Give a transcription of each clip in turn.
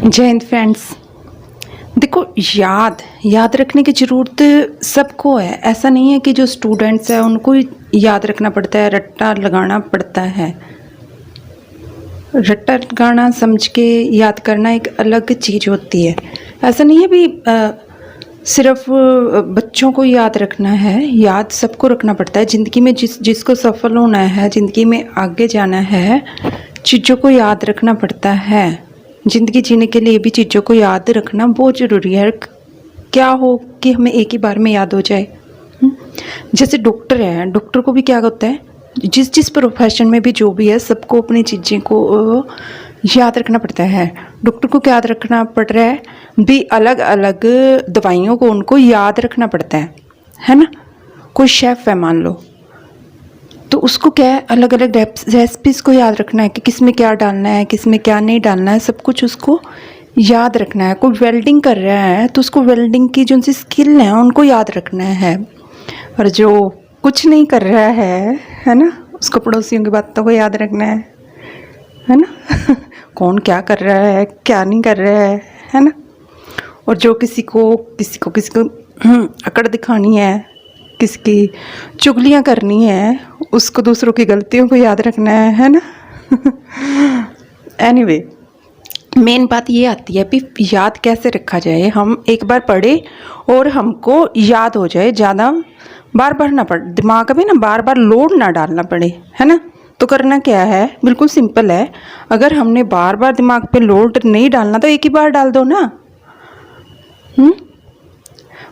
जय हिंद फ्रेंड्स। देखो, याद रखने की ज़रूरत सबको है। ऐसा नहीं है कि जो स्टूडेंट्स हैं उनको याद रखना पड़ता है, रट्टा लगाना पड़ता है। रट्टा लगाना समझ के याद करना एक अलग चीज़ होती है। ऐसा नहीं है भी सिर्फ बच्चों को याद रखना है, याद सबको रखना पड़ता है। ज़िंदगी में जिसको सफल होना है, ज़िंदगी में आगे जाना है, चीज़ों को याद रखना पड़ता है। ज़िंदगी जीने के लिए भी चीज़ों को याद रखना बहुत ज़रूरी है। क्या हो कि हमें एक ही बार में याद हो जाए। जैसे डॉक्टर है, डॉक्टर को भी क्या होता है, जिस प्रोफेशन में भी जो भी है, सबको अपनी चीज़ें को याद रखना पड़ता है। डॉक्टर को क्या याद रखना पड़ रहा है भी, अलग अलग दवाइयों को उनको याद रखना पड़ता है ना। कोई शेफ़ है मान लो, तो उसको क्या है, अलग अलग रेसिपीज़ को याद रखना है कि किस में क्या डालना है, किस में क्या नहीं डालना है, सब कुछ उसको याद रखना है। कोई वेल्डिंग कर रहा है तो उसको वेल्डिंग की जो सी स्किल है उनको याद रखना है। और जो कुछ नहीं कर रहा है ना, उसको पड़ोसियों की बातों को याद रखना है ना। कौन क्या कर रहा है, क्या नहीं कर रहा है ना। और जो किसी को अकड़ दिखानी है, किसी की चुगलियाँ करनी है, उसको दूसरों की गलतियों को याद रखना है ना। एनीवे, मेन बात ये आती है कि याद कैसे रखा जाए। हम एक बार पढ़े और हमको याद हो जाए, ज़्यादा बार बार ना पढ़, दिमाग में ना बार बार लोड ना डालना पड़े, है ना। तो करना क्या है, बिल्कुल सिंपल है। अगर हमने बार बार दिमाग पे लोड नहीं डालना तो एक ही बार डाल दो ना।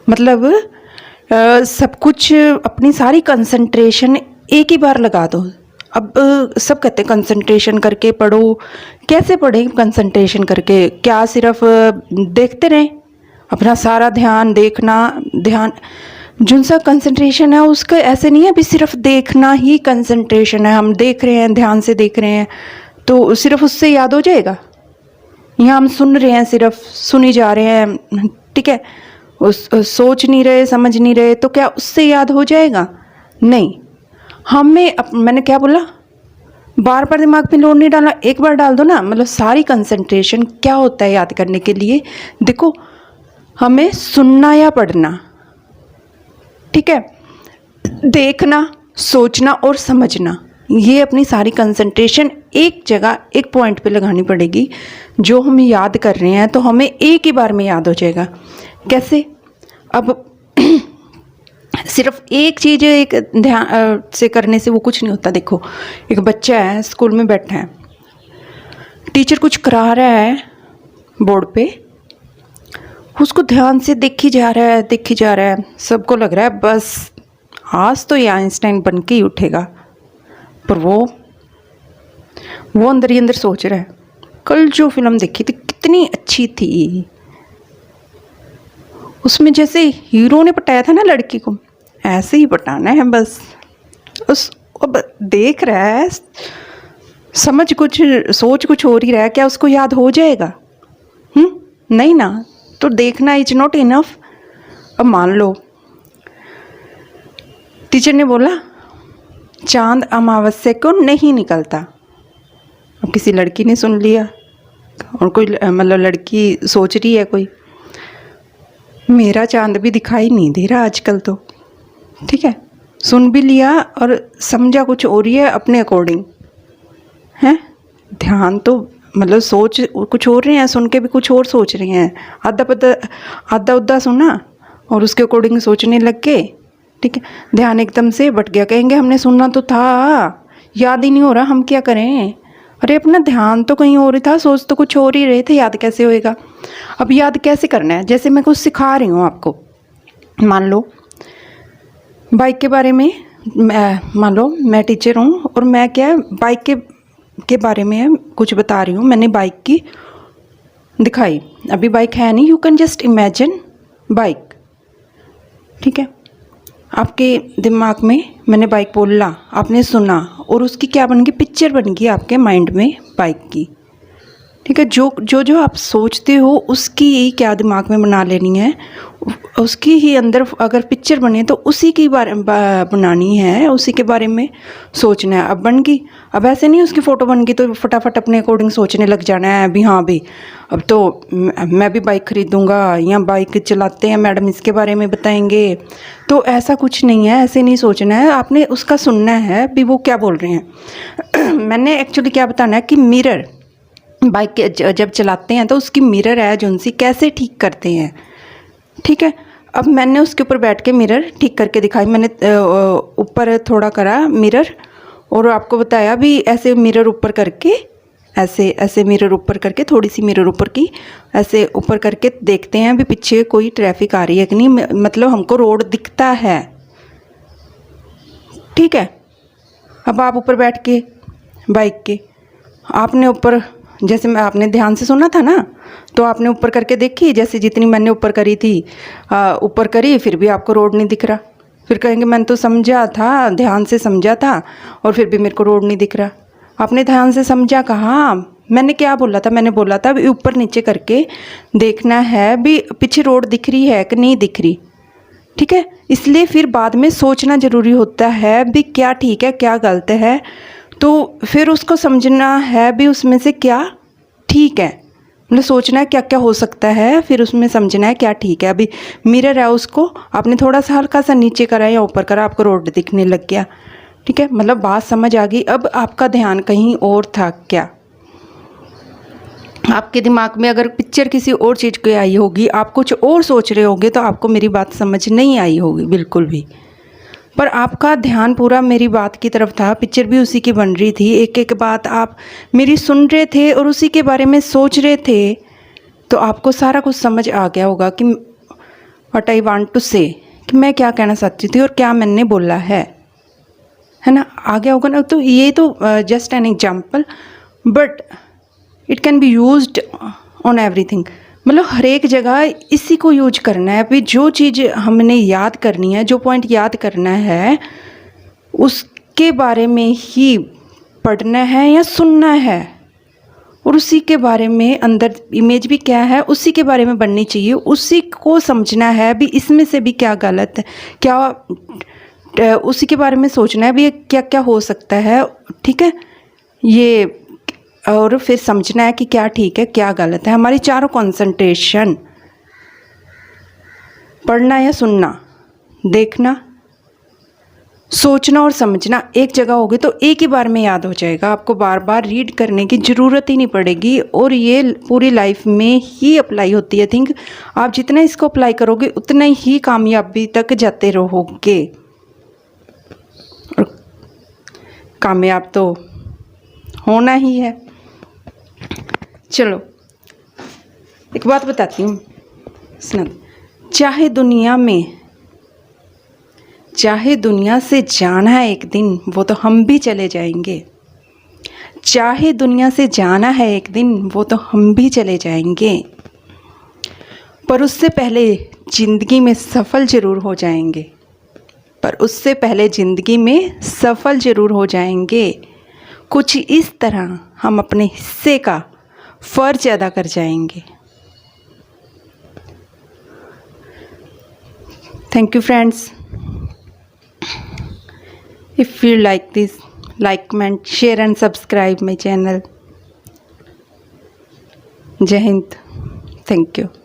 मतलब सब कुछ, अपनी सारी कंसंट्रेशन एक ही बार लगा दो। अब सब कहते हैं कंसंट्रेशन करके पढ़ो। कैसे पढ़ें कंसंट्रेशन करके? क्या सिर्फ देखते रहें? अपना सारा ध्यान ध्यान जिन सा कंसंट्रेशन है उसका ऐसे नहीं है भी सिर्फ देखना ही कंसंट्रेशन है। हम देख रहे हैं, ध्यान से देख रहे हैं तो सिर्फ उससे याद हो जाएगा। यहाँ हम सुन रहे हैं, सिर्फ सुनी जा रहे हैं, ठीक है, सोच नहीं रहे, समझ नहीं रहे, तो क्या उससे याद हो जाएगा? नहीं। मैंने क्या बोला, बार बार दिमाग में लोड नहीं डालना, एक बार डाल दो ना। मतलब सारी कंसंट्रेशन क्या होता है याद करने के लिए, देखो, हमें सुनना या पढ़ना, ठीक है, देखना, सोचना और समझना, ये अपनी सारी कंसंट्रेशन एक जगह, एक पॉइंट पे लगानी पड़ेगी। जो हम याद कर रहे हैं तो हमें एक ही बार में याद हो जाएगा। कैसे? अब सिर्फ एक चीज़ एक ध्यान से करने से वो कुछ नहीं होता। देखो, एक बच्चा है, स्कूल में बैठा है, टीचर कुछ करा रहा है बोर्ड पे, उसको ध्यान से देखी जा रहा है, सबको लग रहा है बस आज तो ये आइंस्टाइन बन के ही उठेगा। पर वो अंदर ही अंदर सोच रहा है, कल जो फिल्म देखी थी कितनी अच्छी थी, उसमें जैसे हीरो ने पटाया था ना लड़की को, ऐसे ही पटाना है बस। अब देख रहा है, सोच कुछ हो ही रहा है, क्या उसको याद हो जाएगा? नहीं ना। तो देखना इज नॉट इनफ। अब मान लो टीचर ने बोला चांद अमावस्या को नहीं निकलता। अब किसी लड़की ने सुन लिया, और कोई मतलब लड़की सोच रही है, कोई, मेरा चांद भी दिखाई नहीं दे रहा आजकल तो, ठीक है, सुन भी लिया और समझा कुछ हो रही है अपने अकॉर्डिंग, हैं, ध्यान तो मतलब सोच कुछ और रहे हैं, सुन के भी कुछ और सोच रहे हैं, आधा उद्धा सुना और उसके अकॉर्डिंग सोचने लग गए, ठीक है, ध्यान एकदम से बट गया। कहेंगे हमने सुनना तो था, याद ही नहीं हो रहा, हम क्या करें? अरे अपना ध्यान तो कहीं और ही था, सोच तो कुछ और ही रहे थे, याद कैसे होएगा? अब याद कैसे करना है? जैसे मैं कुछ सिखा रही हूँ आपको, मान लो बाइक के बारे में, मान लो मैं टीचर हूँ और मैं क्या बाइक के बारे में कुछ बता रही हूँ। मैंने बाइक की दिखाई, अभी बाइक है नहीं, you can just imagine bike, ठीक है। आपके दिमाग में मैंने बाइक बोला, आपने सुना और उसकी क्या बन गई, पिक्चर बन गई आपके माइंड में बाइक की, ठीक है। जो आप सोचते हो उसकी क्या दिमाग में बना लेनी है, उसकी ही अंदर अगर पिक्चर बने तो उसी की बनानी है, उसी के बारे में सोचना है। अब बन गई, अब ऐसे नहीं उसकी फ़ोटो बन गई तो फटाफट अपने अकॉर्डिंग सोचने लग जाना है अभी। हाँ भी अब तो मैं भी बाइक ख़रीदूँगा, या बाइक चलाते हैं मैडम इसके बारे में बताएंगे, तो ऐसा कुछ नहीं है, ऐसे नहीं सोचना है। आपने उसका सुनना है भी वो क्या बोल रहे हैं। मैंने एक्चुअली क्या बताना है कि मिरर बाइक जब चलाते हैं तो उसकी मिरर है जो उनसी कैसे ठीक करते हैं, ठीक है। अब मैंने उसके ऊपर बैठ के मिरर ठीक करके दिखाई, मैंने ऊपर थोड़ा करा मिरर और आपको बताया भी ऐसे मिरर ऊपर करके, ऐसे ऐसे मिरर ऊपर करके, थोड़ी सी मिरर ऊपर की ऐसे ऊपर करके देखते हैं अभी पीछे कोई ट्रैफिक आ रही है कि नहीं, मतलब हमको रोड दिखता है, ठीक है। अब आप ऊपर बैठ के बाइक के आपने ऊपर, जैसे मैं आपने ध्यान से सुना था ना, तो आपने ऊपर करके देखी, जैसे जितनी मैंने ऊपर करी थी ऊपर करी, फिर भी आपको रोड नहीं दिख रहा। फिर कहेंगे मैंने तो समझा था, ध्यान से समझा था और फिर भी मेरे को रोड नहीं दिख रहा। आपने ध्यान से समझा कहाँ, मैंने क्या बोला था, मैंने बोला था ऊपर नीचे करके देखना है भी पीछे रोड दिख रही है कि नहीं दिख रही, ठीक है। इसलिए फिर बाद में सोचना ज़रूरी होता है भी क्या ठीक है क्या गलत है, तो फिर उसको समझना है भी उसमें से क्या ठीक है, मतलब सोचना है क्या क्या हो सकता है, फिर उसमें समझना है क्या ठीक है। अभी मिरर है, उसको आपने थोड़ा सा हल्का सा नीचे करा या ऊपर करा, आपको रोड दिखने लग गया, ठीक है, मतलब बात समझ आ गई। अब आपका ध्यान कहीं और था क्या, आपके दिमाग में अगर पिक्चर किसी और चीज़ की आई होगी, आप कुछ और सोच रहे होंगे, तो आपको मेरी बात समझ नहीं आई होगी बिल्कुल भी, पर आपका ध्यान पूरा मेरी बात की तरफ था, पिक्चर भी उसी की बन रही थी, एक एक बात आप मेरी सुन रहे थे और उसी के बारे में सोच रहे थे, तो आपको सारा कुछ समझ आ गया होगा कि व्हाट आई वांट टू से, कि मैं क्या कहना चाहती थी और क्या मैंने बोला है ना, आ गया होगा ना। तो ये तो just an example, but it can be used on everything, मतलब हर एक जगह इसी को यूज करना है। अभी जो चीज़ हमने याद करनी है, जो पॉइंट याद करना है, उसके बारे में ही पढ़ना है या सुनना है, और उसी के बारे में अंदर इमेज भी क्या है उसी के बारे में बननी चाहिए, उसी को समझना है भी इसमें से भी क्या गलत है क्या, उसी के बारे में सोचना है भी क्या क्या हो सकता है, ठीक है ये, और फिर समझना है कि क्या ठीक है क्या गलत है। हमारी चारों कंसंट्रेशन, पढ़ना या सुनना, देखना, सोचना और समझना एक जगह होगी तो एक ही बार में याद हो जाएगा, आपको बार बार रीड करने की ज़रूरत ही नहीं पड़ेगी, और ये पूरी लाइफ में ही अप्लाई होती है। थिंक आप जितना इसको अप्लाई करोगे उतना ही कामयाबी तक जाते रहोगे, और कामयाब तो होना ही है। चलो एक बात बताती हूँ, सुनो, चाहे दुनिया से जाना है एक दिन, वो तो हम भी चले जाएंगे, चाहे दुनिया से जाना है एक दिन, वो तो हम भी चले जाएंगे, पर उससे पहले ज़िंदगी में सफल ज़रूर हो जाएंगे, कुछ इस तरह हम अपने हिस्से का फ़र्ज अदा कर जाएंगे। Thank you friends, if you like this, like, comment, share and subscribe my channel. जय हिंद, थैंक यू।